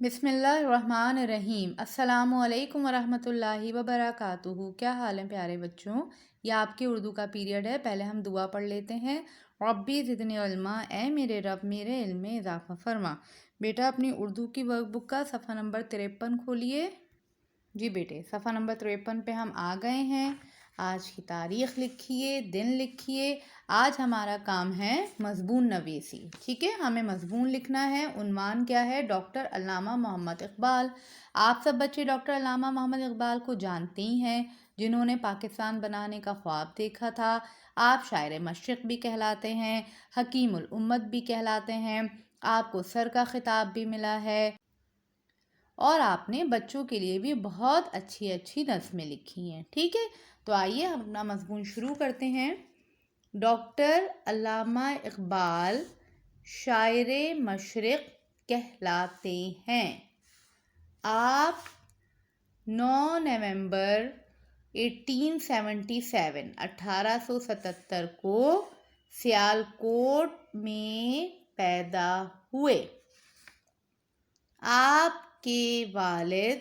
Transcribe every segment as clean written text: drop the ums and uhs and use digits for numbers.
بسم اللہ الرحمن الرحیم۔ السلام علیکم ورحمۃ اللہ وبرکاتہ۔ کیا حال ہیں پیارے بچوں؟ یہ آپ کے اردو کا پیریڈ ہے۔ پہلے ہم دعا پڑھ لیتے ہیں۔ ربی زدنی علما، اے میرے رب میرے علم میں اضافہ فرما۔ بیٹا اپنی اردو کی ورک بک کا صفحہ نمبر 53 کھولیے۔ جی بیٹے، صفحہ نمبر 53 پہ ہم آ گئے ہیں۔ آج کی تاریخ لکھیے، دن لکھیے۔ آج ہمارا کام ہے مضمون نویسی، ٹھیک ہے؟ ہمیں مضمون لکھنا ہے۔ عنوان کیا ہے؟ ڈاکٹر علامہ محمد اقبال۔ آپ سب بچے ڈاکٹر علامہ محمد اقبال کو جانتے ہی ہیں، جنہوں نے پاکستان بنانے کا خواب دیکھا تھا۔ آپ شاعر مشرق بھی کہلاتے ہیں، حکیم الامت بھی کہلاتے ہیں۔ آپ کو سر کا خطاب بھی ملا ہے، اور آپ نے بچوں کے لیے بھی بہت اچھی اچھی نظمیں لکھی ہیں، ٹھیک ہے؟ تو آئیے ہم اپنا مضمون شروع کرتے ہیں۔ ڈاکٹر علامہ اقبال شاعر مشرق کہلاتے ہیں۔ آپ 9 نومبر 1877 کو سیالکوٹ میں پیدا ہوئے۔ آپ کے والد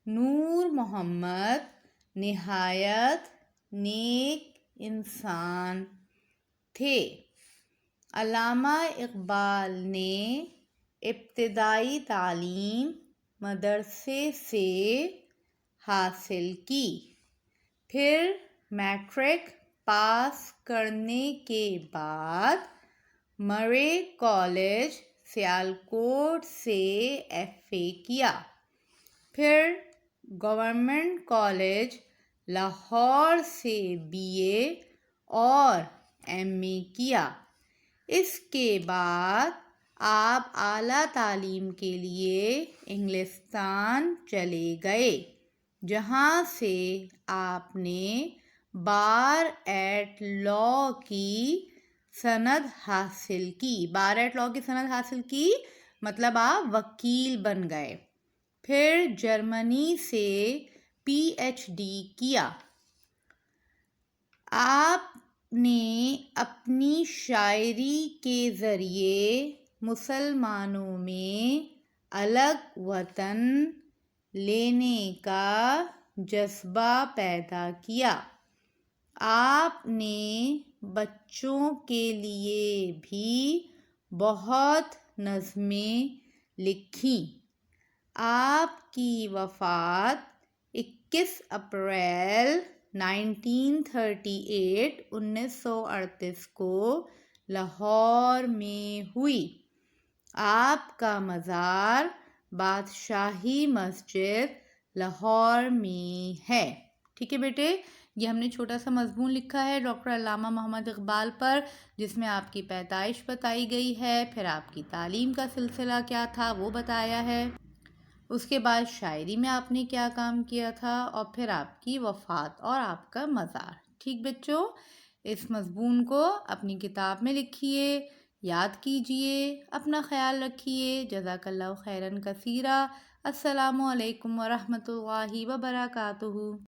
نور محمد نہایت نیک انسان تھے۔ علامہ اقبال نے ابتدائی تعلیم مدرسے سے حاصل کی، پھر میٹرک پاس کرنے کے بعد مرے کالج سیالکوٹ سے FA کیا، پھر گورنمنٹ کالج لاہور سے BA اور MA کیا۔ اس کے بعد آپ اعلیٰ تعلیم کے لیے انگلستان چلے گئے، جہاں سے آپ نے بار ایٹ لاء کی سند حاصل کی۔ بار ایٹ لاء کی سند حاصل کی مطلب آپ وکیل بن گئے۔ پھر جرمنی سے PhD کیا۔ آپ نے اپنی شاعری کے ذریعے مسلمانوں میں الگ وطن لینے کا جذبہ پیدا کیا۔ آپ نے بچوں کے لیے بھی بہت نظمیں لکھیں۔ آپ کی وفات 21 اپریل 1938 کو لاہور میں ہوئی۔ آپ کا مزار بادشاہی مسجد لاہور میں ہے، ٹھیک ہے بیٹے؟ یہ ہم نے چھوٹا سا مضمون لکھا ہے ڈاکٹر علامہ محمد اقبال پر، جس میں آپ کی پیدائش بتائی گئی ہے، پھر آپ کی تعلیم کا سلسلہ کیا تھا وہ بتایا ہے، اس کے بعد شاعری میں آپ نے کیا کام کیا تھا، اور پھر آپ کی وفات اور آپ کا مزار۔ ٹھیک بچوں، اس مضمون کو اپنی کتاب میں لکھیے، یاد کیجئے، اپنا خیال رکھیے۔ جزاک اللہ خیراً کثیرا۔ السلام علیکم ورحمۃ اللہ وبرکاتہ۔